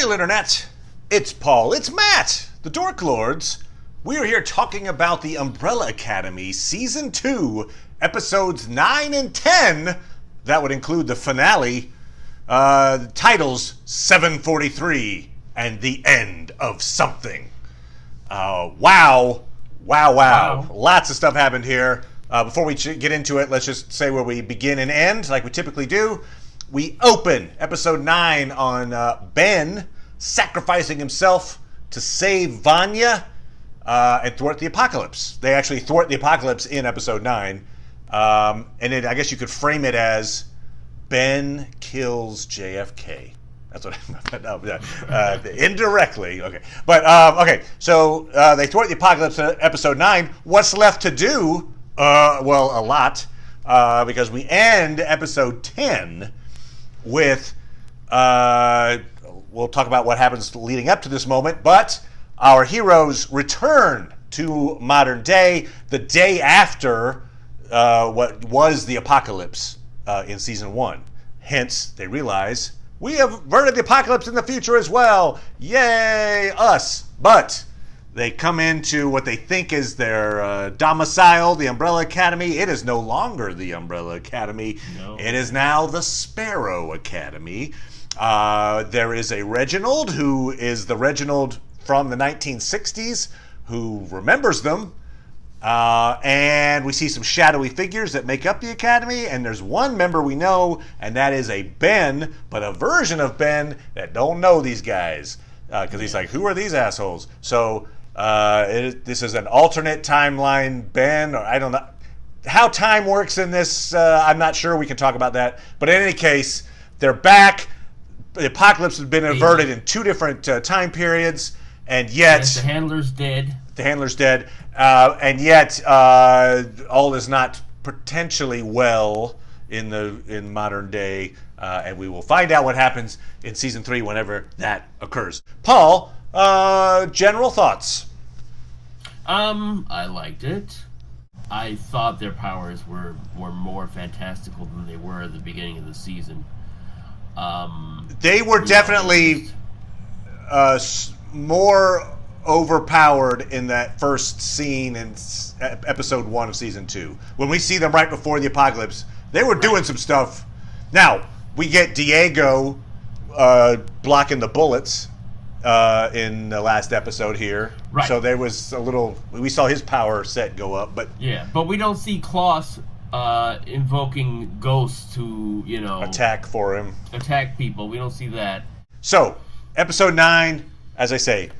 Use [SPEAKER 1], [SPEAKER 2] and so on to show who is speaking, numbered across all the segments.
[SPEAKER 1] Hail, Internet! It's Paul, it's Matt, the Dork Lords. We are here talking about the Umbrella Academy Season 2, Episodes 9 and 10. That would include the finale. Titles 743 and The End of Something. Wow. Lots of stuff happened here. Before we get into it, let's just say where we begin and end, like we typically do. We open Episode 9 on Ben sacrificing himself to save Vania and thwart the apocalypse. They actually thwart the apocalypse in Episode 9. And I guess you could frame it as Ben kills JFK. That's what indirectly. Okay. But, okay. So they thwart the apocalypse in Episode 9. What's left to do? Well, a lot. Because we end Episode 10 with, we'll talk about what happens leading up to this moment, but our heroes return to modern day the day after what was the apocalypse in Season 1. Hence, they realize, we have averted the apocalypse in the future as well. Yay, us. But they come into what they think is their domicile, the Umbrella Academy. It is no longer the Umbrella Academy. No. It is now the Sparrow Academy. There is a Reginald, who is the Reginald from the 1960s, who remembers them. And we see some shadowy figures that make up the Academy. And there's one member we know, and that is a Ben, but a version of Ben that don't know these guys. Because he's like, who are these assholes? So this is an alternate timeline Ben, or I don't know. How time works in this, I'm not sure. We can talk about that. But in any case, they're back. The apocalypse has been averted in two different time periods, and yet...
[SPEAKER 2] Yes, the handler's dead.
[SPEAKER 1] The handler's dead, and yet all is not potentially well in modern day, and we will find out what happens in Season 3 whenever that occurs. Paul, general thoughts?
[SPEAKER 2] I liked it. I thought their powers were more fantastical than they were at the beginning of the season.
[SPEAKER 1] They were definitely more overpowered in that first scene in Episode 1 of Season 2. When we see them right before the apocalypse, they were doing some stuff. Now, we get Diego blocking the bullets in the last episode here.
[SPEAKER 2] Right.
[SPEAKER 1] So there was a little... We saw his power set go up, but...
[SPEAKER 2] Yeah, but we don't see Klaus invoking ghosts to,
[SPEAKER 1] attack for him.
[SPEAKER 2] Attack people. We don't see that.
[SPEAKER 1] So, Episode 9, as I say,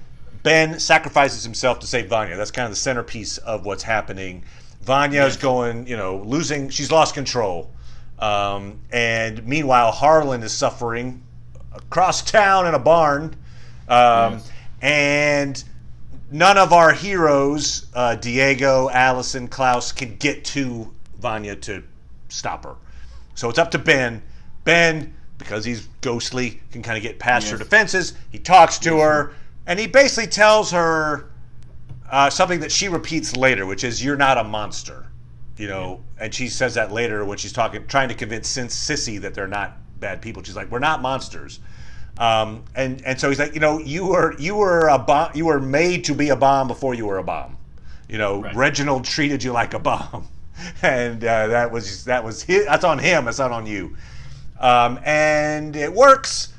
[SPEAKER 1] Ben sacrifices himself to save Vania. That's kind of the centerpiece of what's happening. Vania's going, losing... She's lost control. And meanwhile, Harlan is suffering across town in a barn. And none of our heroes, Diego, Allison, Klaus, can get to Vania to stop her. So it's up to Ben. Ben, because he's ghostly, can kind of get past her defenses. He talks to her, and he basically tells her something that she repeats later, which is, you're not a monster. And she says that later when she's trying to convince Sissy that they're not bad people. She's like, we're not monsters. And so he's like, you were made to be a bomb before you were a bomb. Right. Reginald treated you like a bomb, and that's on him. It's not on you. And it works.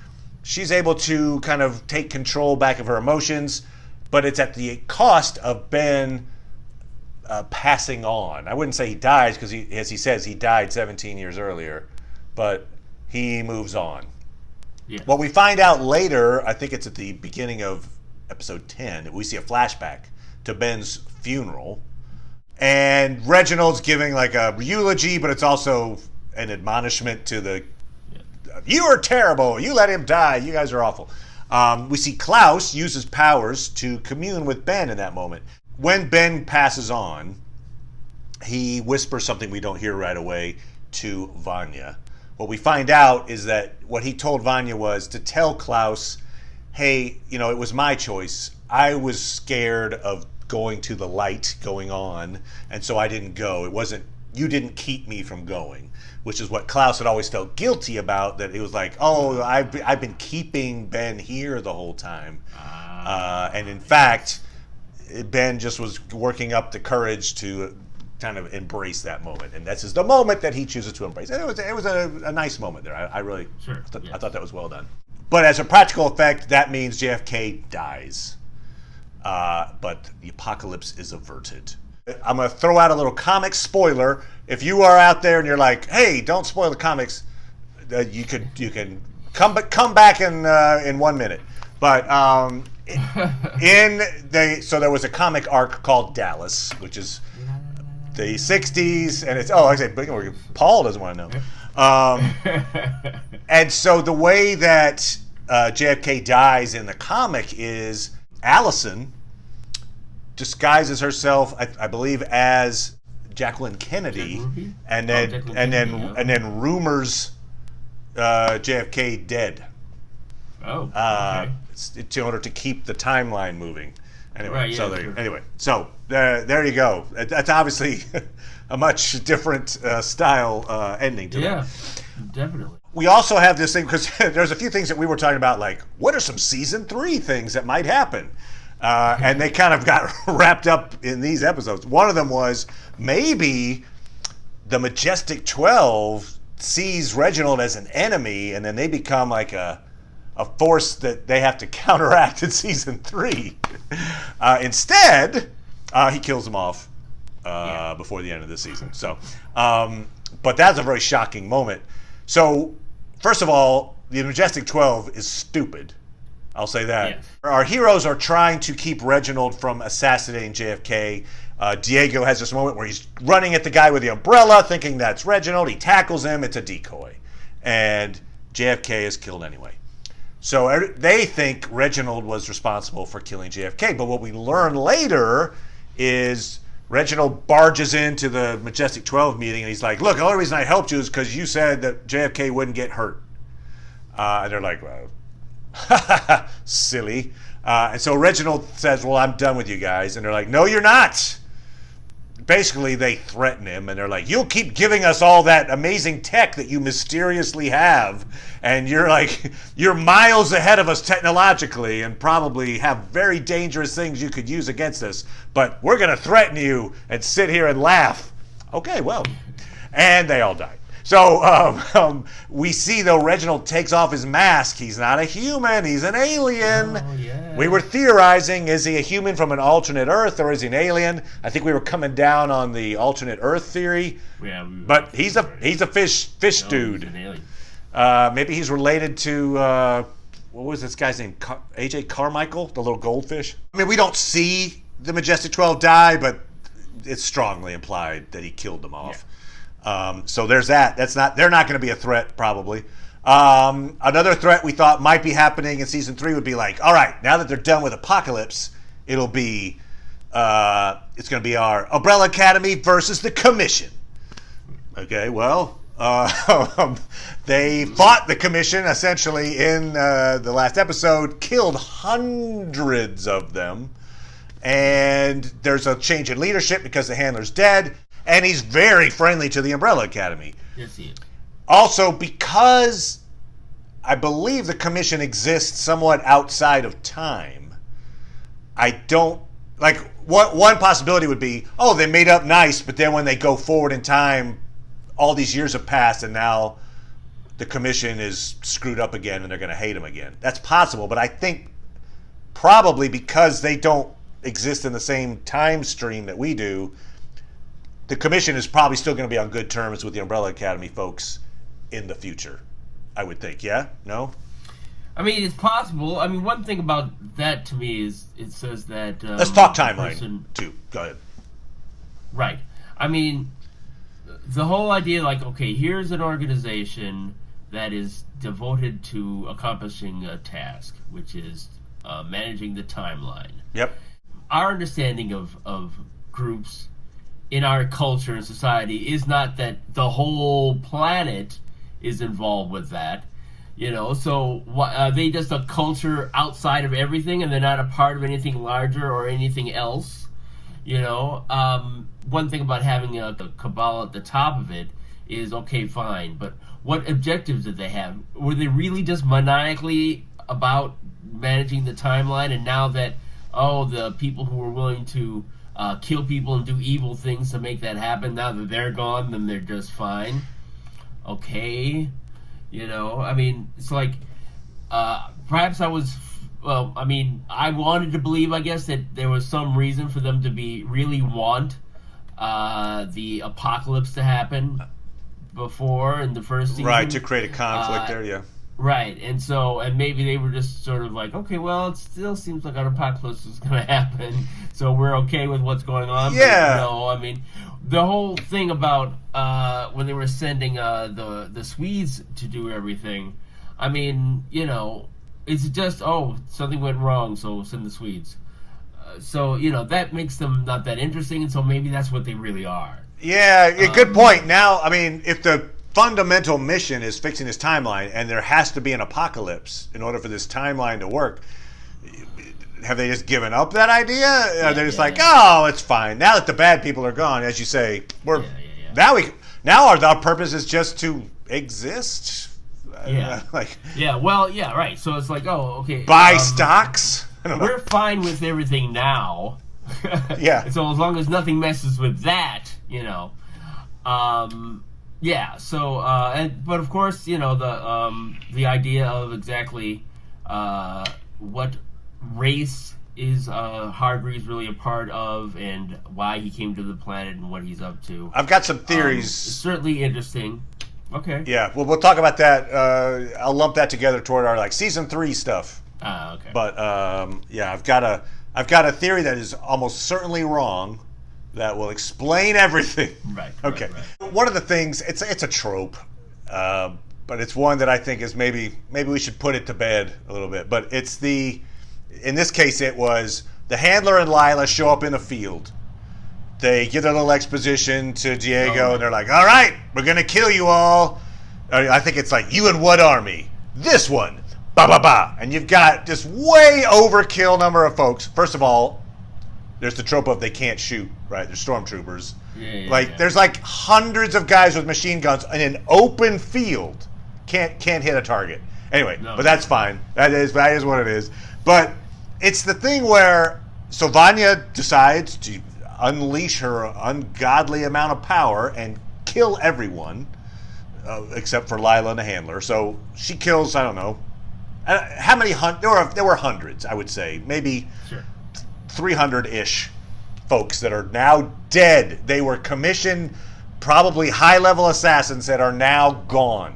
[SPEAKER 1] She's able to kind of take control back of her emotions, but it's at the cost of Ben passing on. I wouldn't say he dies, because as he says, he died 17 years earlier, but he moves on. Yes. What we find out later, I think it's at the beginning of Episode 10, we see a flashback to Ben's funeral, and Reginald's giving like a eulogy, but it's also an admonishment to the, you are terrible, you let him die, you guys are awful. We see Klaus use his powers to commune with Ben in that moment. When Ben passes on, he whispers something we don't hear right away to Vania. What we find out is that what he told Vania was to tell Klaus, hey, it was my choice. I was scared of going to the light going on, and so I didn't go. It wasn't you didn't keep me from going, which is what Klaus had always felt guilty about, that it was like, oh, I've been keeping Ben here the whole time. And in fact, Ben just was working up the courage to kind of embrace that moment. And this is the moment that he chooses to embrace. And it was a nice moment there. I really I thought that was well done. But as a practical effect, that means JFK dies. But the apocalypse is averted. I'm going to throw out a little comic spoiler. If you are out there and you're like, hey, don't spoil the comics, you can come back in 1 minute. But so there was a comic arc called Dallas, which is the 60s, and it's Paul doesn't want to know. And so the way that JFK dies in the comic is Allison disguises herself, I believe, as Jacqueline Kennedy, and then rumors JFK dead.
[SPEAKER 2] Oh, okay.
[SPEAKER 1] In order to keep the timeline moving. Anyway,
[SPEAKER 2] right,
[SPEAKER 1] so there you go. That's obviously a much different style ending to that.
[SPEAKER 2] Yeah, definitely.
[SPEAKER 1] We also have this thing, because there's a few things that we were talking about, like, what are some season 3 things that might happen? And they kind of got wrapped up in these episodes. One of them was maybe the Majestic 12 sees Reginald as an enemy, and then they become like a force that they have to counteract in season 3. Instead, he kills them off before the end of the season. So, but that's a very shocking moment. So, first of all, the Majestic 12 is stupid. I'll say that.
[SPEAKER 2] Yes.
[SPEAKER 1] Our heroes are trying to keep Reginald from assassinating JFK. Diego has this moment where he's running at the guy with the umbrella, thinking that's Reginald. He tackles him. It's a decoy. And JFK is killed anyway. So they think Reginald was responsible for killing JFK. But what we learn later is Reginald barges into the Majestic 12 meeting, and he's like, look, the only reason I helped you is because you said that JFK wouldn't get hurt. And they're like, well, silly. And so Reginald says, well, I'm done with you guys. And they're like, no, you're not. Basically, they threaten him, and they're like, you'll keep giving us all that amazing tech that you mysteriously have, and you're miles ahead of us technologically and probably have very dangerous things you could use against us, but we're going to threaten you and sit here and laugh. Okay, well. And they all die. So we see, though, Reginald takes off his mask. He's not a human. He's an alien.
[SPEAKER 2] Oh, yeah.
[SPEAKER 1] We were theorizing, is he a human from an alternate Earth, or is he an alien? I think we were coming down on the alternate Earth theory.
[SPEAKER 2] Yeah,
[SPEAKER 1] but he's a fish dude.
[SPEAKER 2] He's an alien.
[SPEAKER 1] Maybe he's related to, what was this guy's name? AJ Carmichael, the little goldfish? I mean, we don't see the Majestic 12 die, but it's strongly implied that he killed them off. Yeah. So there's that. They're not going to be a threat, probably. Another threat we thought might be happening in season 3 would be like, all right, now that they're done with Apocalypse, it's going to be our Umbrella Academy versus the Commission. Okay, well, they fought the Commission essentially in the last episode, killed hundreds of them, and there's a change in leadership because the handler's dead. And he's very friendly to the Umbrella Academy.
[SPEAKER 2] Yes, he is.
[SPEAKER 1] Also, because I believe the Commission exists somewhat outside of time, I don't... Like, one possibility would be, oh, they made up nice, but then when they go forward in time, all these years have passed, and now the Commission is screwed up again, and they're going to hate him again. That's possible, but I think probably because they don't exist in the same time stream that we do, the Commission is probably still going to be on good terms with the Umbrella Academy folks in the future, I would think. Yeah? No?
[SPEAKER 2] I mean, it's possible. I mean, one thing about that to me is it says that...
[SPEAKER 1] Let's talk timeline, too. Go ahead.
[SPEAKER 2] Right. I mean, the whole idea, like, okay, here's an organization that is devoted to accomplishing a task, which is managing the timeline.
[SPEAKER 1] Yep.
[SPEAKER 2] Our understanding of groups in our culture and society is not that the whole planet is involved with that, so are they just a culture outside of everything and they're not a part of anything larger or anything else, One thing about having a cabal at the top of it is, okay, fine, but what objectives did they have? Were they really just maniacally about managing the timeline, and now that, the people who were willing to kill people and do evil things to make that happen, now that they're gone, then they're just fine? Okay. It's like, perhaps I was, I wanted to believe, I guess, that there was some reason for them to really want the apocalypse to happen before in the first season.
[SPEAKER 1] Right, to create a conflict there, yeah.
[SPEAKER 2] Right, and maybe they were just sort of like, okay, well, it still seems like an apocalypse is going to happen, so we're okay with what's going on.
[SPEAKER 1] Yeah.
[SPEAKER 2] But no, the whole thing about when they were sending the Swedes to do everything, it's just, something went wrong, so send the Swedes. That makes them not that interesting, and so maybe that's what they really are.
[SPEAKER 1] Yeah, good point. Now, if the fundamental mission is fixing this timeline, and there has to be an apocalypse in order for this timeline to work, have they just given up that idea? They're just it's fine. Now that the bad people are gone, as you say, now our purpose is just to exist.
[SPEAKER 2] Yeah. Right. So it's like, okay.
[SPEAKER 1] Buy stocks.
[SPEAKER 2] We're fine with everything now.
[SPEAKER 1] Yeah.
[SPEAKER 2] So as long as nothing messes with that, but of course, the idea of exactly what race is Hargreaves really a part of, and why he came to the planet and what he's up to.
[SPEAKER 1] I've got some theories.
[SPEAKER 2] Certainly interesting. Okay.
[SPEAKER 1] Yeah, well, we'll talk about that. I'll lump that together toward our season 3 stuff.
[SPEAKER 2] Okay.
[SPEAKER 1] But I've got a theory that is almost certainly wrong that will explain everything.
[SPEAKER 2] Right.
[SPEAKER 1] Okay.
[SPEAKER 2] Right.
[SPEAKER 1] One of the things, it's a trope, but it's one that I think is maybe we should put it to bed a little bit. But in this case, it was the Handler and Lila show up in a field. They give their little exposition to Diego, and they're like, all right, we're going to kill you all. I think it's like, you and what army? This one. Ba, ba, ba. And you've got this way overkill number of folks. First of all, there's the trope of they can't shoot, right? They're stormtroopers. There's hundreds of guys with machine guns in an open field. Can't hit a target. Anyway, but that's fine. That is what it is. But it's the thing where, so Vania decides to unleash her ungodly amount of power and kill everyone except for Lila and the Handler. So she kills, I don't know, how many there were hundreds, I would say, maybe 300-ish folks that are now dead. They were commissioned, probably high-level assassins that are now gone.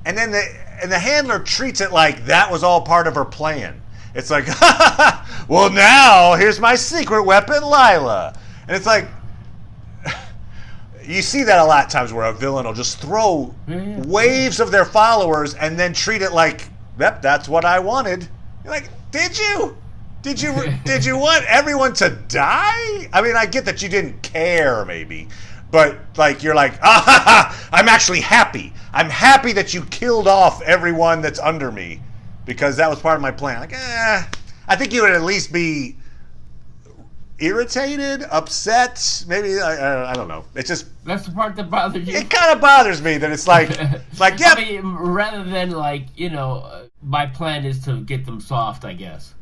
[SPEAKER 1] And then the Handler treats it like that was all part of her plan. It's like, well, now here's my secret weapon, Lila. And it's like, you see that a lot of times where a villain will just throw waves of their followers and then treat it like, yep, that's what I wanted. You're like, did you? Did you want everyone to die? I get that you didn't care, maybe. But, you're like, I'm actually happy. I'm happy that you killed off everyone that's under me, because that was part of my plan. I think you would at least be irritated, upset, maybe. I don't know. It's just,
[SPEAKER 2] that's the part that bothers you.
[SPEAKER 1] It kind of bothers me that it's like, yeah.
[SPEAKER 2] Rather than my plan is to get them soft, I guess.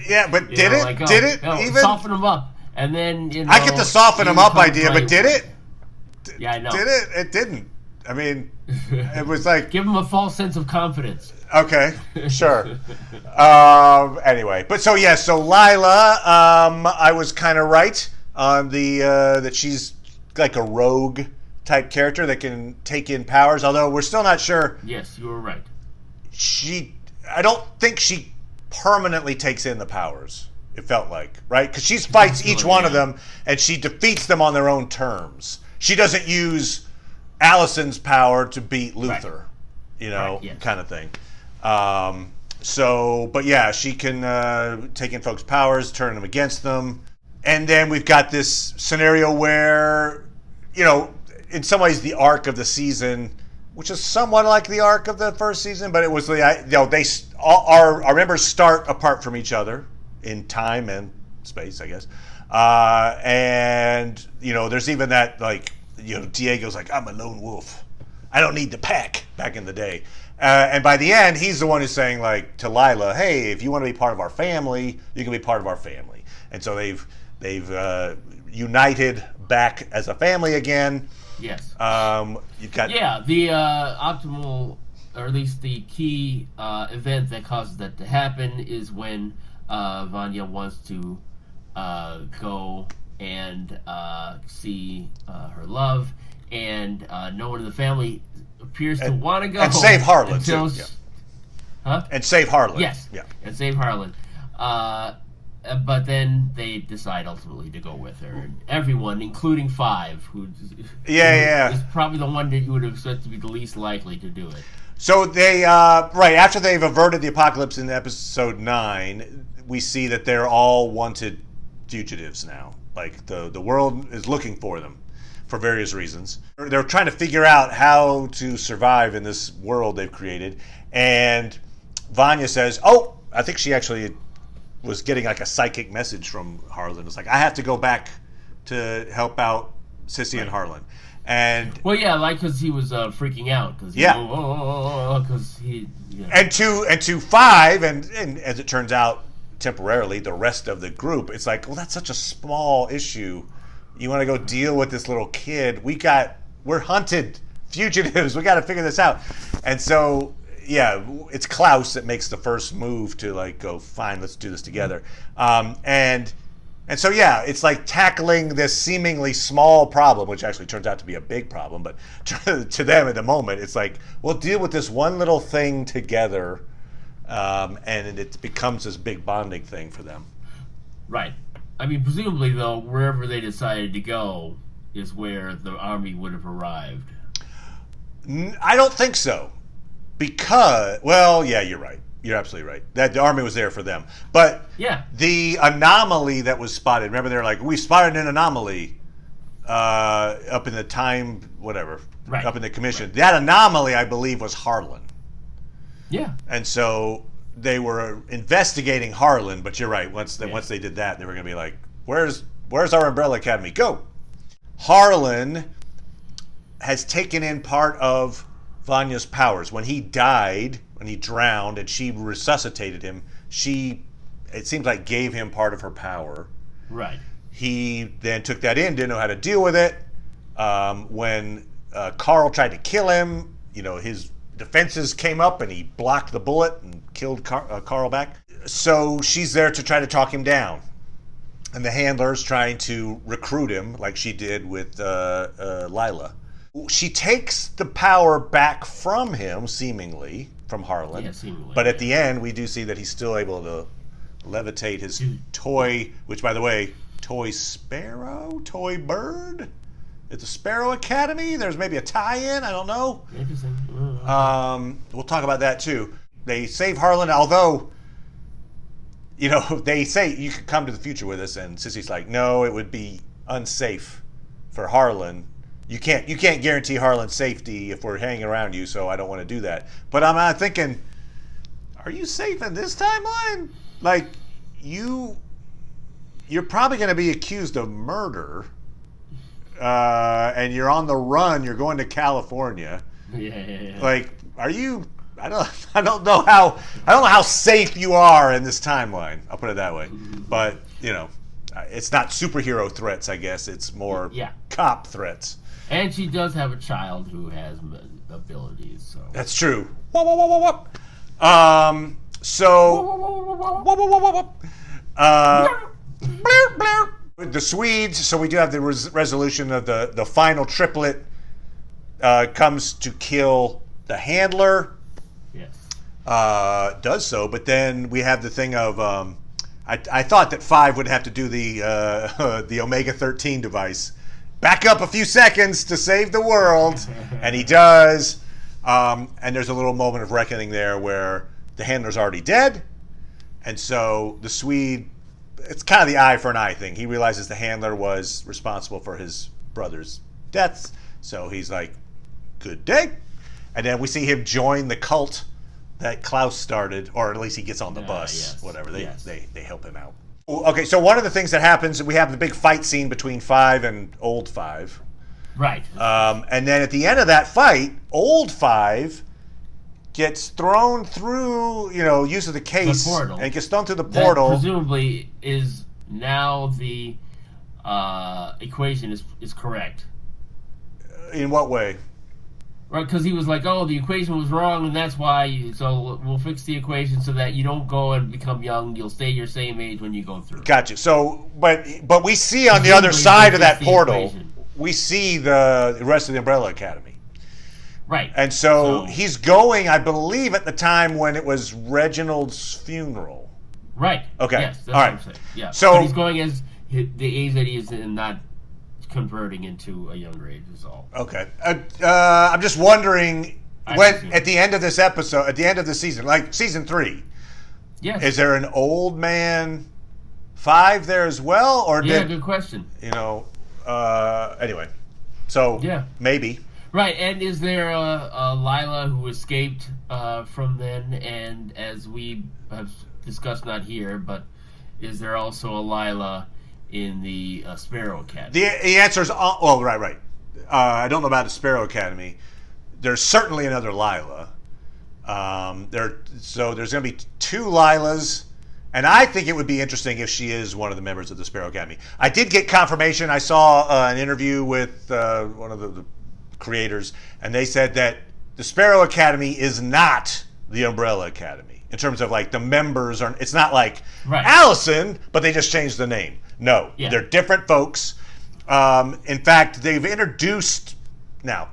[SPEAKER 1] Yeah, but did it even
[SPEAKER 2] soften them up, and then
[SPEAKER 1] I get the soften them up idea, but did it?
[SPEAKER 2] Yeah, I know.
[SPEAKER 1] Did it? It didn't. It was like,
[SPEAKER 2] give them a false sense of confidence.
[SPEAKER 1] Okay, sure. Anyway, so Lila, I was kind of right on that she's like a rogue type character that can take in powers, although we're still not sure.
[SPEAKER 2] Yes, you were right.
[SPEAKER 1] I don't think she permanently takes in the powers, it felt like, right? Because she fights each one of them, and she defeats them on their own terms. She doesn't use Allison's power to beat Luther, kind of thing. She can take in folks' powers, turn them against them. And then we've got this scenario where, in some ways the arc of the season, which is somewhat like the arc of the first season, but it was our members start apart from each other in time and space, I guess. And there's even that Diego's like, I'm a lone wolf. I don't need the pack. Back in the day. And by the end, he's the one who's saying to Lila, hey, if you want to be part of our family, you can be part of our family. And so they've united back as a family again.
[SPEAKER 2] Yes.
[SPEAKER 1] You've got
[SPEAKER 2] the optimal, or at least the key event that causes that to happen is when Vanya wants to go and see her love, and no one in the family appears to want to go
[SPEAKER 1] and save Harlan too. Yeah.
[SPEAKER 2] Huh?
[SPEAKER 1] And save Harlan.
[SPEAKER 2] Yes.
[SPEAKER 1] Yeah.
[SPEAKER 2] And save Harlan. But then they decide ultimately to go with her, and everyone, including Five, who is probably the one that you would expect to be the least likely to do it.
[SPEAKER 1] So they after they've averted the apocalypse in episode 9, we see that they're all wanted fugitives now. Like the world is looking for them for various reasons. They're trying to figure out how to survive in this world they've created. And Vanya says, "Oh, I think she actually was getting a psychic message from Harlan. It's like, I have to go back to help out Sissy and Harlan." And
[SPEAKER 2] because he was freaking out because
[SPEAKER 1] and to Five and as it turns out temporarily the rest of the group, it's like, well, that's such a small issue. You want to go deal with this little kid? We're hunted fugitives. We got to figure this out. And so it's Klaus that makes the first move to go, fine, let's do this together. And so it's like tackling this seemingly small problem, which actually turns out to be a big problem. But to them at the moment, it's like, we'll deal with this one little thing together, and it becomes this big bonding thing for them.
[SPEAKER 2] Right. I mean, presumably, though, wherever they decided to go is where the army would have arrived.
[SPEAKER 1] I don't think so. Because, you're right. You're absolutely right. That the army was there for them. But the anomaly that was spotted, remember they're like, we spotted an anomaly up in the time, whatever, up in the commission. Right. That anomaly, I believe, was Harlan.
[SPEAKER 2] Yeah.
[SPEAKER 1] And so they were investigating Harlan, but you're right. Once they did that, they were going to be like, where's our Umbrella Academy? Go! Harlan has taken in part of Vanya's powers. When he died, when he drowned, and she resuscitated him, it seems like gave him part of her power.
[SPEAKER 2] Right.
[SPEAKER 1] He then took that in, didn't know how to deal with it. When Carl tried to kill him, his defenses came up and he blocked the bullet and killed Carl back. So she's there to try to talk him down. And the handler's trying to recruit him like she did with Lila. She takes the power back from him, seemingly, from Harlan.
[SPEAKER 2] Yeah, seemingly.
[SPEAKER 1] But at the end, we do see that he's still able to levitate his toy, which, by the way, toy sparrow? Toy bird? It's a Sparrow Academy? There's maybe a tie-in? I don't know.
[SPEAKER 2] Interesting.
[SPEAKER 1] We'll talk about that, too. They save Harlan, although, they say, you could come to the future with us, and Sissy's like, no, it would be unsafe for Harlan. You can't guarantee Harlan's safety if we're hanging around you, so I don't want to do that. But I'm thinking, are you safe in this timeline? Like, you're probably going to be accused of murder, and you're on the run. You're going to California.
[SPEAKER 2] Yeah.
[SPEAKER 1] Like, are you? I don't know how safe you are in this timeline. I'll put it that way. But it's not superhero threats. I guess it's more cop threats.
[SPEAKER 2] And she does have a child who has abilities. So
[SPEAKER 1] that's true. Whoop, whoop, whoop, whoop. The Swedes. So we do have the resolution of the final triplet comes to kill the handler.
[SPEAKER 2] Yes.
[SPEAKER 1] Does so, but then we have the thing of I thought that 5 would have to do the Omega-13 device. Back up a few seconds to save the world, and he does. And there's a little moment of reckoning there where the handler's already dead, and so the Swede, it's kind of the eye for an eye thing. He realizes the handler was responsible for his brother's deaths, so he's like, good day. And then we see him join the cult that Klaus started, or at least he gets on the bus, whatever. They help him out. Okay, so one of the things that happens, we have the big fight scene between Five and Old Five.
[SPEAKER 2] Right.
[SPEAKER 1] And then at the end of that fight, Old Five gets thrown through, uses the case.
[SPEAKER 2] The portal.
[SPEAKER 1] And gets thrown through the portal.
[SPEAKER 2] That presumably is now the equation is correct.
[SPEAKER 1] In what way?
[SPEAKER 2] Right, because he was like, "Oh, the equation was wrong, and that's why. So we'll fix the equation so that you don't go and become young. You'll stay your same age when you go through."
[SPEAKER 1] Gotcha. So, but we see on the other side of that portal, we see the rest of the Umbrella Academy.
[SPEAKER 2] Right.
[SPEAKER 1] And so he's going, I believe, at the time when it was Reginald's funeral.
[SPEAKER 2] Right.
[SPEAKER 1] Okay.
[SPEAKER 2] Yes, that's
[SPEAKER 1] all right.
[SPEAKER 2] what I'm saying. Yeah.
[SPEAKER 1] So
[SPEAKER 2] but he's going as the age that he is and not converting into a younger age is all.
[SPEAKER 1] Okay. I'm just wondering when at the end of this episode, at the end of the season, like season 3,
[SPEAKER 2] yes,
[SPEAKER 1] is there an old man Five there as well, or
[SPEAKER 2] good question.
[SPEAKER 1] Anyway, so maybe.
[SPEAKER 2] Right, and is there a Lila who escaped from then, and as we have discussed, not here, but is there also a Lila in the Sparrow Academy?
[SPEAKER 1] The answer is, right. I don't know about the Sparrow Academy. There's certainly another Lila. So there's going to be 2 Lilas, and I think it would be interesting if she is one of the members of the Sparrow Academy. I did get confirmation. I saw an interview with one of the creators, and they said that the Sparrow Academy is not the Umbrella Academy in terms of like the members are. It's not like Allison, but they just changed the name. No, they're different folks. In fact, they've introduced now.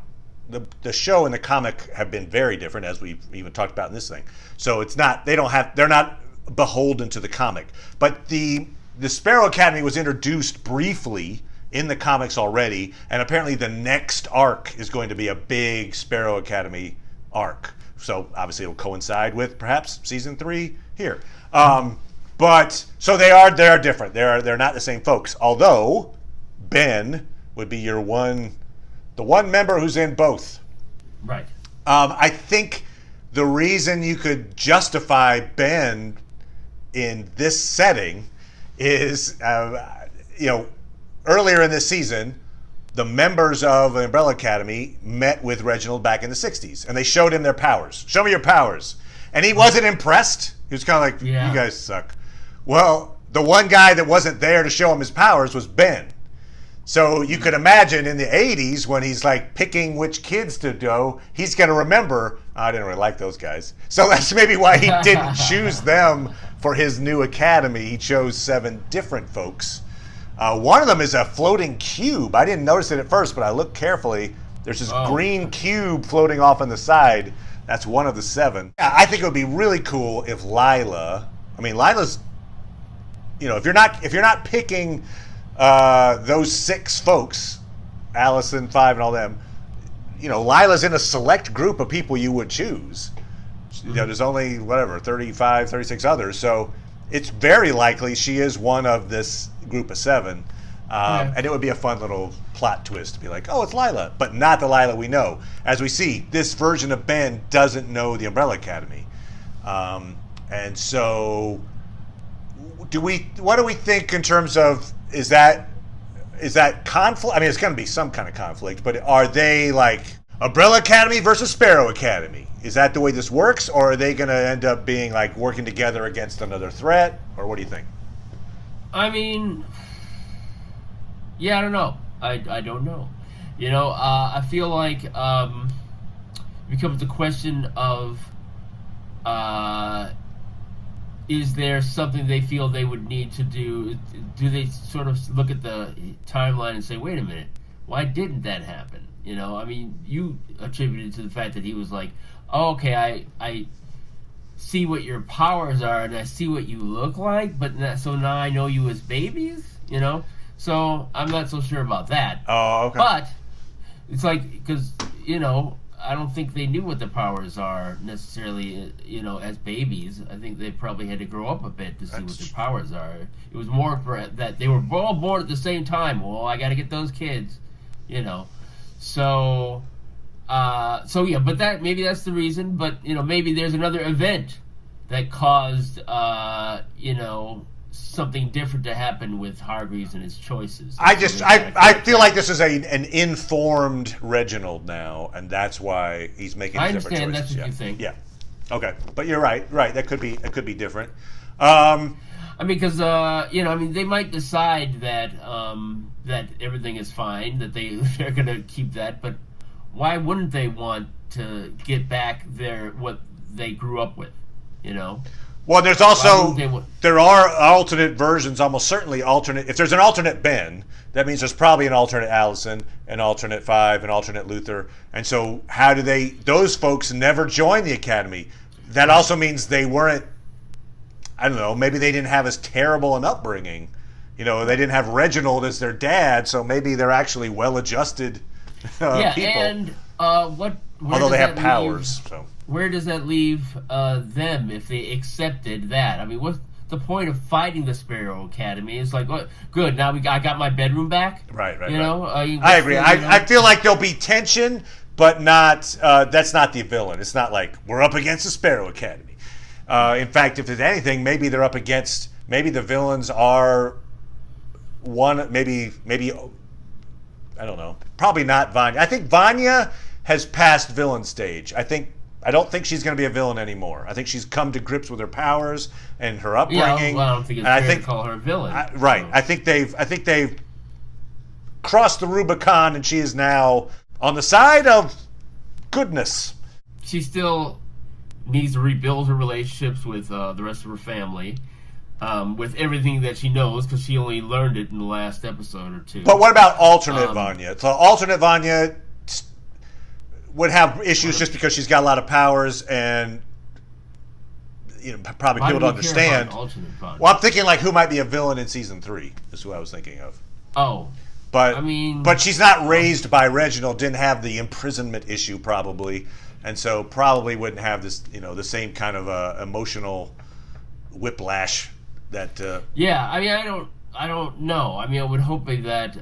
[SPEAKER 1] The show and the comic have been very different, as we've even talked about in this thing. So it's not they're not beholden to the comic. But the Sparrow Academy was introduced briefly in the comics already, and apparently the next arc is going to be a big Sparrow Academy arc. So obviously it'll coincide with perhaps season 3 here. But so they are different. They're not the same folks. Although Ben would be the one member who's in both.
[SPEAKER 2] Right.
[SPEAKER 1] I think the reason you could justify Ben in this setting is, earlier in this season, the members of the Umbrella Academy met with Reginald back in the 60s, and they showed him their powers. Show me your powers. And he wasn't impressed. He was kind of like, you guys suck. Well, the one guy that wasn't there to show him his powers was Ben. So you could imagine in the 80s when he's like picking which kids to go, he's going to remember, I didn't really like those guys. So that's maybe why he didn't choose them for his new academy. He chose 7 different folks. One of them is a floating cube. I didn't notice it at first, but I looked carefully. There's this green cube floating off on the side. That's one of the 7. Yeah, I think it would be really cool if Lila's, if you're not picking those 6 folks, Allison, Five, and all them, Lila's in a select group of people you would choose. There's only, 35, 36 others. So it's very likely she is one of this group of 7. And it would be a fun little plot twist to be like, oh, it's Lila, but not the Lila we know. As we see, this version of Ben doesn't know the Umbrella Academy. And so what do we think in terms of, is that conflict? I mean, it's going to be some kind of conflict, but are they like Umbrella Academy versus Sparrow Academy? Is that the way this works, or are they going to end up being like working together against another threat, or what do you think?
[SPEAKER 2] I mean, I don't know. I don't know. I feel like it becomes a question of is there something they feel they would need to do? Do they sort of look at the timeline and say, wait a minute, why didn't that happen? You attributed to the fact that he was like, oh, okay, I see what your powers are and I see what you look like, so now I know you as babies, So I'm not so sure about that.
[SPEAKER 1] Oh, okay.
[SPEAKER 2] But it's like, because, I don't think they knew what the powers are necessarily, as babies. I think they probably had to grow up a bit to see what their powers are. It was more for that they were all born at the same time. Well, I got to get those kids, So, but maybe that's the reason. But maybe there's another event that caused, something different to happen with Hargreaves and his choices.
[SPEAKER 1] I feel like this is an informed Reginald now, and that's why he's making different choices.
[SPEAKER 2] I understand that's what you think.
[SPEAKER 1] Yeah. Okay, but you're right. That could be different.
[SPEAKER 2] I mean, because they might decide that that everything is fine, that they're going to keep that, but why wouldn't they want to get back what they grew up with?
[SPEAKER 1] Well, there are alternate versions, almost certainly alternate. If there's an alternate Ben, that means there's probably an alternate Allison, an alternate Five, an alternate Luther. And so how do those folks never join the Academy? That also means they weren't, I don't know, maybe they didn't have as terrible an upbringing. They didn't have Reginald as their dad, so maybe they're actually well-adjusted people.
[SPEAKER 2] And
[SPEAKER 1] although they have powers, so.
[SPEAKER 2] Where does that leave them if they accepted that? I mean, what's the point of fighting the Sparrow Academy? It's like, what? Good, now I got my bedroom back.
[SPEAKER 1] Right.
[SPEAKER 2] I
[SPEAKER 1] agree. I feel like there'll be tension, but not. That's not the villain. It's not like we're up against the Sparrow Academy. In fact, if there's anything, maybe they're up against. Maybe the villains are one. Maybe. I don't know. Probably not Vanya. I think Vanya has passed villain stage. I don't think she's going to be a villain anymore. I think she's come to grips with her powers and her upbringing.
[SPEAKER 2] Yeah, I don't think it's fair to call her a villain.
[SPEAKER 1] Right. So. I think they've crossed the Rubicon, and she is now on the side of goodness.
[SPEAKER 2] She still needs to rebuild her relationships with the rest of her family, with everything that she knows, because she only learned it in the last episode or two.
[SPEAKER 1] But what about alternate Vanya? So alternate Vanya would have issues just because she's got a lot of powers, and probably people don't understand. Well, I'm thinking like who might be a villain in season 3 is who I was thinking of.
[SPEAKER 2] Oh,
[SPEAKER 1] but she's not raised by Reginald, didn't have the imprisonment issue probably, and so probably wouldn't have this the same kind of emotional whiplash that.
[SPEAKER 2] Yeah, I mean I don't know. I mean I would hope that.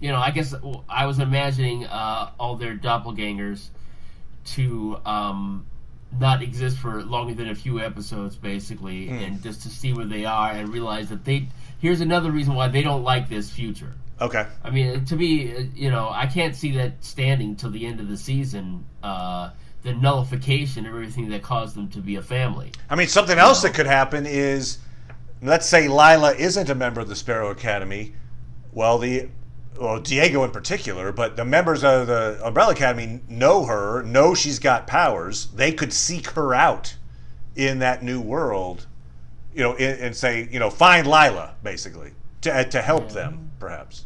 [SPEAKER 2] I guess I was imagining all their doppelgangers to not exist for longer than a few episodes, basically, and just to see where they are and realize that here's another reason why they don't like this future.
[SPEAKER 1] Okay.
[SPEAKER 2] I mean, to me, I can't see that standing till the end of the season, the nullification of everything that caused them to be a family.
[SPEAKER 1] I mean, something else that could happen is, let's say Lila isn't a member of the Sparrow Academy. Well, Diego in particular, but the members of the Umbrella Academy know she's got powers. They could seek her out in that new world, and say, find Lila, basically, to help them, perhaps.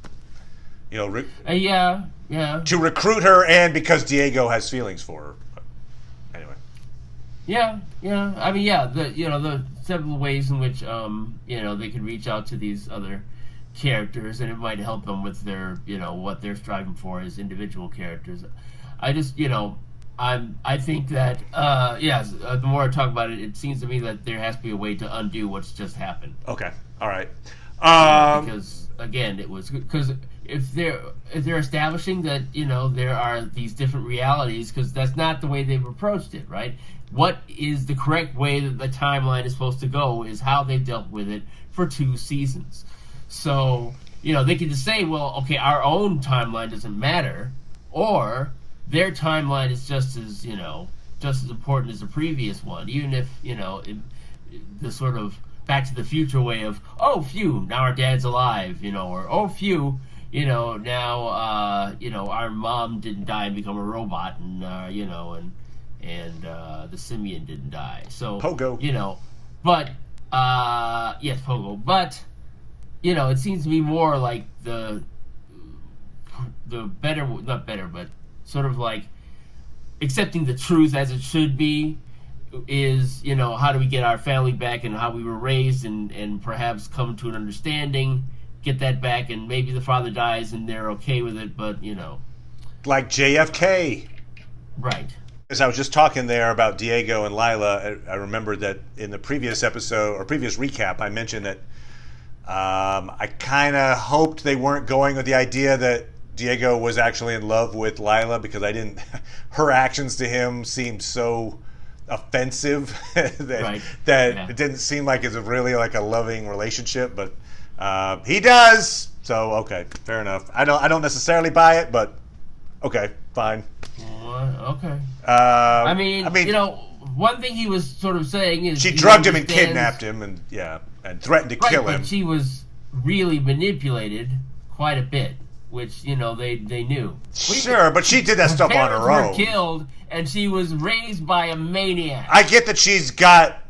[SPEAKER 2] Yeah.
[SPEAKER 1] To recruit her, and because Diego has feelings for her. But anyway.
[SPEAKER 2] Yeah. I mean, the several ways in which they could reach out to these other characters, and it might help them with their what they're striving for as individual characters. I just I think that the more I talk about it, it seems to me that there has to be a way to undo what's just happened.
[SPEAKER 1] Okay, all right.
[SPEAKER 2] Because again, if they're establishing that there are these different realities, because that's not the way they've approached it, right? What is the correct way that the timeline is supposed to go is how they've dealt with it for 2 seasons. So, they can just say, well, okay, our own timeline doesn't matter, or their timeline is just as important as the previous one, even if, the sort of Back to the Future way of, oh, phew, now our dad's alive, or, oh, phew, now, our mom didn't die and become a robot, and, and the simian didn't die. So,
[SPEAKER 1] Pogo.
[SPEAKER 2] But, yes, Pogo, but... it seems to be more like the better, not better, but sort of like accepting the truth as it should be is, how do we get our family back and how we were raised, and perhaps come to an understanding, get that back, and maybe the father dies and they're okay with it, but,
[SPEAKER 1] Like JFK.
[SPEAKER 2] Right.
[SPEAKER 1] As I was just talking there about Diego and Lila, I remembered that in the previous episode, or previous recap, I mentioned that I kind of hoped they weren't going with the idea that Diego was actually in love with Lila, because her actions to him seemed so offensive that
[SPEAKER 2] Right.
[SPEAKER 1] it didn't seem like it's really like a loving relationship, but he does. So okay, fair enough. I don't necessarily buy it, but okay, fine.
[SPEAKER 2] Okay.
[SPEAKER 1] I
[SPEAKER 2] mean, one thing he was sort of saying is
[SPEAKER 1] she drugged him and kidnapped him, and threatened to kill him.
[SPEAKER 2] But she was really manipulated quite a bit, which they knew.
[SPEAKER 1] Sure, but she did that stuff on her own.
[SPEAKER 2] Were killed, and she was raised by a maniac.
[SPEAKER 1] I get that she's got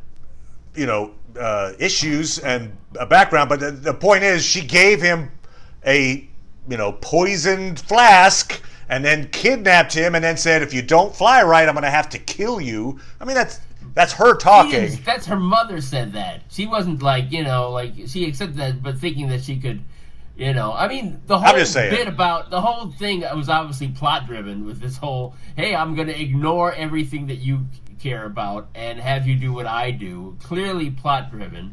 [SPEAKER 1] issues and a background, but the point is, she gave him a poisoned flask. And then kidnapped him, and then said, "If you don't fly right, I'm going to have to kill you." I mean, that's her talking.
[SPEAKER 2] That's her mother said that. She wasn't like she accepted that, but thinking that she could, I mean, the whole bit about the whole thing was obviously plot driven with this whole, hey, I'm going to ignore everything that you care about and have you do what I do. Clearly plot driven.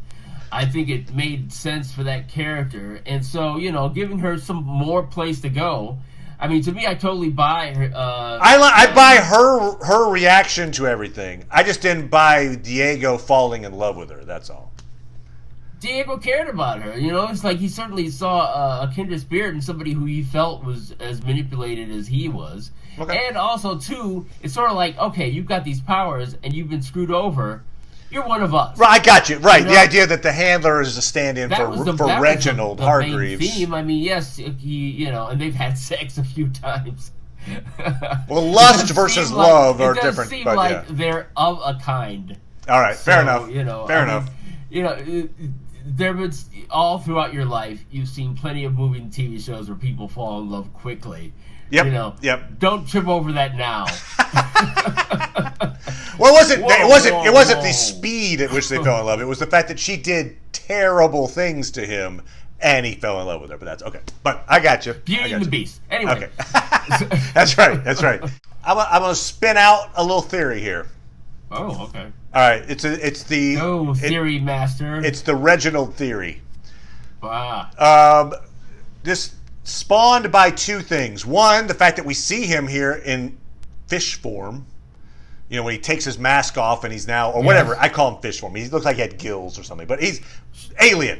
[SPEAKER 2] I think it made sense for that character, and so giving her some more place to go. I mean, to me, I totally buy her.
[SPEAKER 1] I buy her reaction to everything. I just didn't buy Diego falling in love with her. That's all.
[SPEAKER 2] Diego cared about her. It's like he certainly saw a kindred spirit in somebody who he felt was as manipulated as he was. Okay. And also, too, it's sort of like, okay, you've got these powers and you've been screwed over. You're one of us.
[SPEAKER 1] Right, I got you. Right, the idea that the handler is a stand-in for Reginald Hargreaves.
[SPEAKER 2] Main theme. I mean, yes, he, and they've had sex a few times.
[SPEAKER 1] Well, lust versus love are different.
[SPEAKER 2] It does seem like they're of a kind.
[SPEAKER 1] All right, fair enough. Fair enough.
[SPEAKER 2] There was all throughout your life, you've seen plenty of movies and TV shows where people fall in love quickly.
[SPEAKER 1] Yep.
[SPEAKER 2] Don't trip over that now.
[SPEAKER 1] Well, it wasn't the speed at which they fell in love. It was the fact that she did terrible things to him, and he fell in love with her. But that's okay. But I got you.
[SPEAKER 2] Beauty and the Beast. Anyway.
[SPEAKER 1] Okay. That's right. I'm going to spin out a little theory here.
[SPEAKER 2] Oh, okay.
[SPEAKER 1] All right. It's the
[SPEAKER 2] theory master.
[SPEAKER 1] It's the Reginald theory.
[SPEAKER 2] Wow.
[SPEAKER 1] This spawned by two things. One, the fact that we see him here in fish form. When he takes his mask off and he's now, or whatever, I call him fish form. He looks like he had gills or something, but he's alien.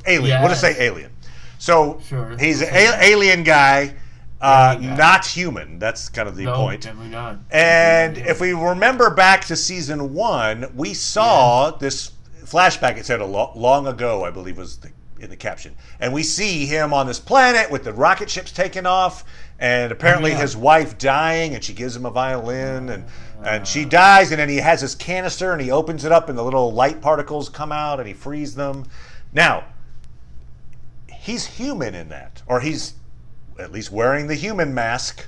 [SPEAKER 1] Yes. We'll just say alien. So he's an alien guy, not human. That's kind of the point.
[SPEAKER 2] Definitely not.
[SPEAKER 1] And if we remember back to season 1, we saw this flashback. It said long ago, I believe was in the caption. And we see him on this planet with the rocket ships taking off, and apparently his wife dying, and she gives him a violin, and she dies, and then he has this canister, and he opens it up, and the little light particles come out, and he frees them. Now, he's human in that, or he's at least wearing the human mask.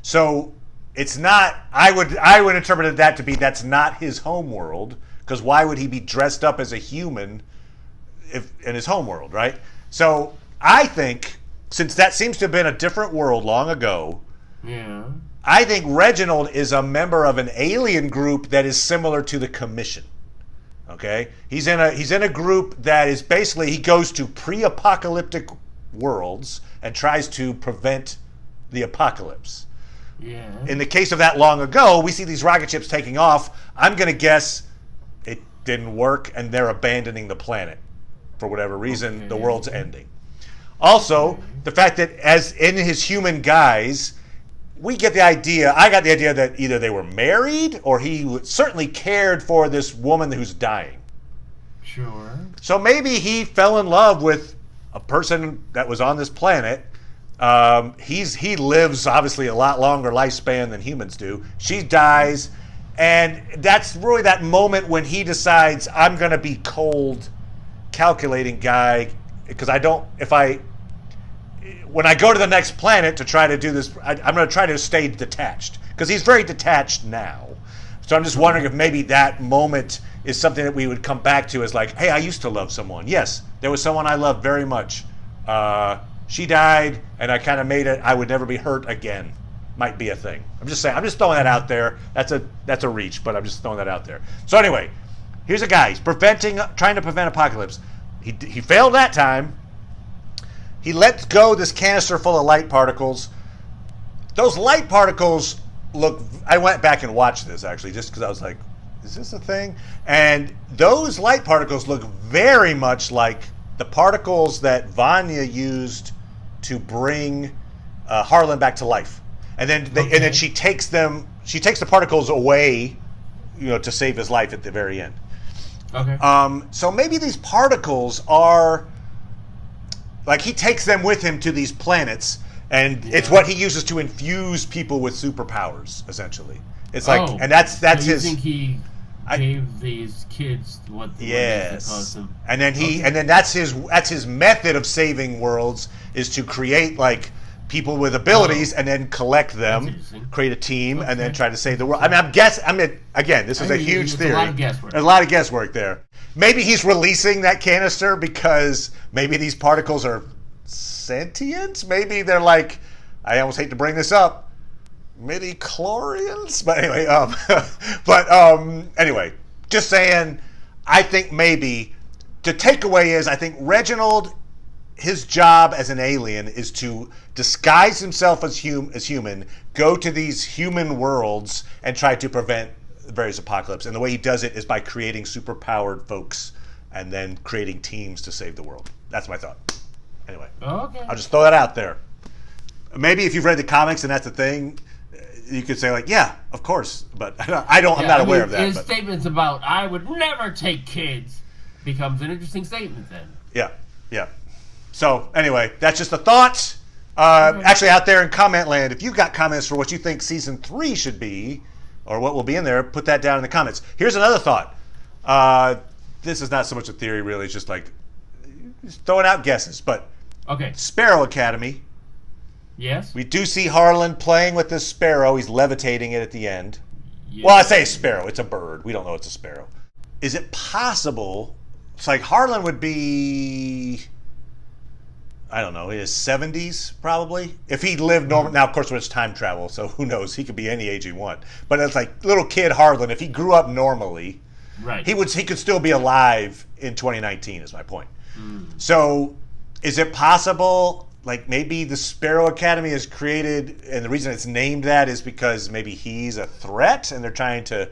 [SPEAKER 1] So it's not. I would interpret that to be that's not his home world, because why would he be dressed up as a human in his home world, right? So I think, since that seems to have been a different world long ago, I think Reginald is a member of an alien group that is similar to the Commission. Okay, he's in a group that is basically, he goes to pre-apocalyptic worlds and tries to prevent the apocalypse.
[SPEAKER 2] Yeah.
[SPEAKER 1] In the case of that long ago, we see these rocket ships taking off. I'm going to guess it didn't work, and they're abandoning the planet. For whatever reason, the world's ending. Also, the fact that as in his human guise, we get the idea, I got the idea that either they were married or he certainly cared for this woman who's dying.
[SPEAKER 2] Sure.
[SPEAKER 1] So maybe he fell in love with a person that was on this planet. He lives obviously a lot longer lifespan than humans do. She dies, and that's really that moment when he decides, I'm going to be cold, calculating guy, because when I go to the next planet to try to do this, I'm going to try to stay detached, because he's very detached now. So I'm just wondering if maybe that moment is something that we would come back to as like, hey, I used to love someone. Yes, there was someone I loved very much. She died, and I kind of made it. I would never be hurt again. Might be a thing. I'm just saying. I'm just throwing that out there. That's a reach, but I'm just throwing that out there. So anyway, here's a guy. He's trying to prevent apocalypse. He failed that time. He lets go this canister full of light particles. Those light particles look. I went back and watched this actually, just because I was like, is this a thing? And those light particles look very much like the particles that Vanya used to bring Harlan back to life. And then she takes the particles away, to save his life at the very end.
[SPEAKER 2] Okay.
[SPEAKER 1] So maybe these particles are like he takes them with him to these planets, and it's what he uses to infuse people with superpowers. Essentially, it's like, and that's his.
[SPEAKER 2] You think he gave these kids what?
[SPEAKER 1] Yes. And then that's his method of saving worlds is to create like people with abilities and then collect them, create a team, and then try to save the world. Again, this is a huge theory. There's a lot of guesswork there. Maybe he's releasing that canister because maybe these particles are sentient. Maybe they're like, I almost hate to bring this up, midi-chlorians. But anyway, anyway, just saying. I think maybe the takeaway is I think Reginald, his job as an alien is to disguise himself as human, go to these human worlds, and try to prevent various apocalypse. And the way he does it is by creating superpowered folks and then creating teams to save the world. That's my thought. Anyway, I'll just throw that out there. Maybe if you've read the comics and that's the thing, you could say like, yeah, of course. But I'm not aware of that.
[SPEAKER 2] His statements about "I would never take kids" becomes an interesting statement then.
[SPEAKER 1] Yeah. So anyway, that's just a thought. Actually, out there in comment land, if you've got comments for what you think season 3 should be, or what will be in there, put that down in the comments. Here's another thought. This is not so much a theory, really. It's just like throwing out guesses. But Sparrow Academy.
[SPEAKER 2] Yes.
[SPEAKER 1] We do see Harlan playing with this sparrow. He's levitating it at the end.
[SPEAKER 2] Yes.
[SPEAKER 1] Well, I say sparrow. It's a bird. We don't know it's a sparrow. Is it possible? It's like Harlan would be, I don't know, in his 70s probably. If he lived normal. Now, of course, it's time travel, so who knows? He could be any age he wants. But it's like little kid Harlan. If he grew up normally,
[SPEAKER 2] right,
[SPEAKER 1] he could still be alive in 2019. Is my point. So, is it possible? Like maybe the Sparrow Academy is created, and the reason it's named that is because maybe he's a threat, and they're trying to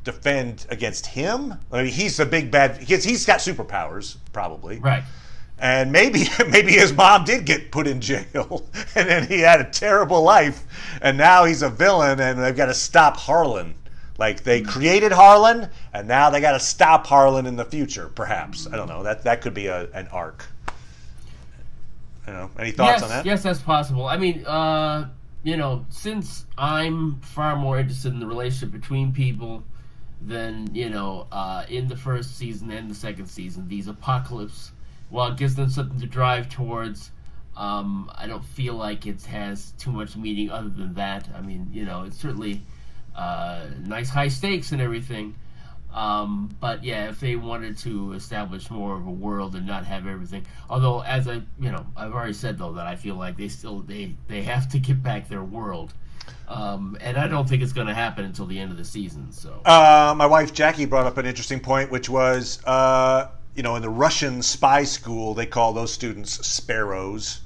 [SPEAKER 1] defend against him. I mean, he's the big bad because he's got superpowers, probably.
[SPEAKER 2] Right.
[SPEAKER 1] And maybe his mom did get put in jail, and then he had a terrible life, and now he's a villain, and they've got to stop Harlan. Like they created Harlan, and now they got to stop Harlan in the future. Perhaps I don't know. That could be an arc. Any thoughts on that?
[SPEAKER 2] Yes, that's possible. I mean, since I'm far more interested in the relationship between people than, in the first season and the second season, these apocalypse, while it gives them something to drive towards, I don't feel like it has too much meaning other than that. I mean, it's certainly nice high stakes and everything. But yeah, if they wanted to establish more of a world and not have everything, although as I've already said though that I feel like they have to get back their world, and I don't think it's going to happen until the end of the season. So
[SPEAKER 1] my wife Jackie brought up an interesting point, which was in the Russian spy school they call those students sparrows.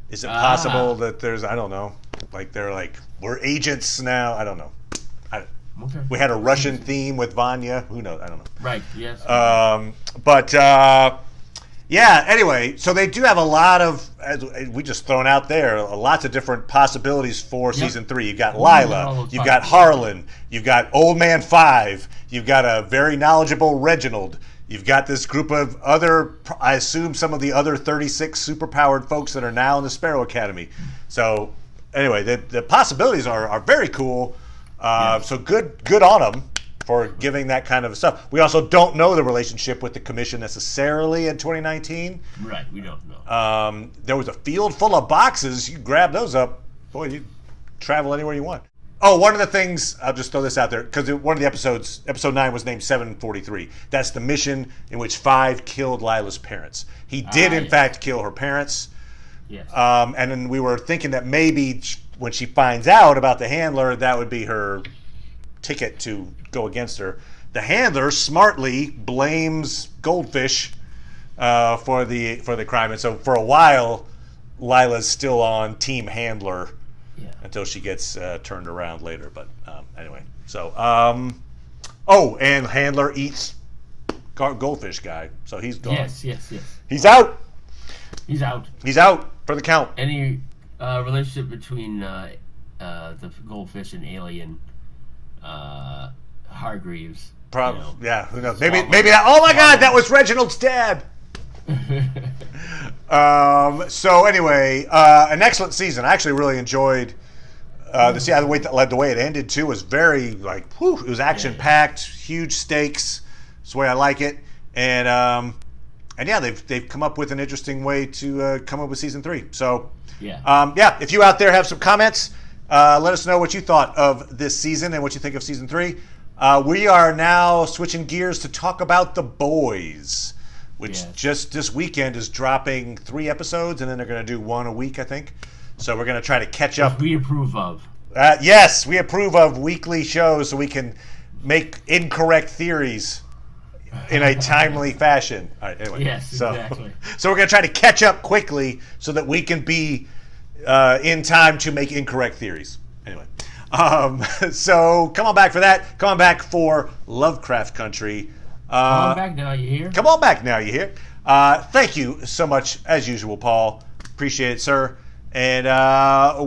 [SPEAKER 1] Is it possible that there's I don't know, like they're like we're agents now? I don't know.
[SPEAKER 2] Okay.
[SPEAKER 1] We had a Russian theme with Vania. Who knows? I don't know.
[SPEAKER 2] Right. Yes.
[SPEAKER 1] Anyway, so they do have a lot of, as we just thrown out there, lots of different possibilities for season 3. You've got Lila, you've got Harlan, you've got Old Man 5, you've got a very knowledgeable Reginald, you've got this group of other, I assume some of the other 36 superpowered folks that are now in the Sparrow Academy. So anyway, the possibilities are very cool. So good on them for giving that kind of stuff. We also don't know the relationship with the commission necessarily in 2019.
[SPEAKER 2] Right, we don't know.
[SPEAKER 1] There was a field full of boxes. You grab those up, boy, you travel anywhere you want. Oh, one of the things, I'll just throw this out there, because one of the episodes, episode 9 was named 743. That's the mission in which 5 killed Lila's parents. He did, in fact, kill her parents.
[SPEAKER 2] Yes.
[SPEAKER 1] And then we were thinking that maybe when she finds out about the handler, that would be her ticket to go against her. The handler smartly blames Goldfish for the crime, and so for a while, Lila's still on Team Handler until she gets turned around later. But anyway, so Oh, and Handler eats goldfish guy, so he's gone.
[SPEAKER 2] Yes.
[SPEAKER 1] He's out.
[SPEAKER 2] He's out.
[SPEAKER 1] He's out for the count.
[SPEAKER 2] Any relationship between the goldfish and alien Hargreaves?
[SPEAKER 1] Probably. Yeah. Who knows? Maybe that. Oh my God, that was Reginald's dad. So anyway, an excellent season. I actually really enjoyed the way it ended too was very like, whew, it was action packed, huge stakes. That's the way I like it, and yeah, they've come up with an interesting way to come up with season 3. So if you out there have some comments, let us know what you thought of this season and what you think of season 3. We are now switching gears to talk about The Boys, which just this weekend is dropping 3 episodes, and then they're going to do 1 a week, I think. So we're going to try to catch up.
[SPEAKER 2] We approve of.
[SPEAKER 1] Yes, we approve of weekly shows so we can make incorrect theories in a timely fashion. All right, anyway.
[SPEAKER 2] Yes, exactly.
[SPEAKER 1] So we're going to try to catch up quickly so that we can be in time to make incorrect theories. Anyway. So come on back for that. Come on back for Lovecraft Country.
[SPEAKER 2] Come on back now, you hear?
[SPEAKER 1] Come on back now, you hear? Thank you so much, as usual, Paul. Appreciate it, sir. And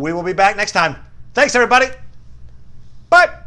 [SPEAKER 1] we will be back next time. Thanks, everybody. Bye.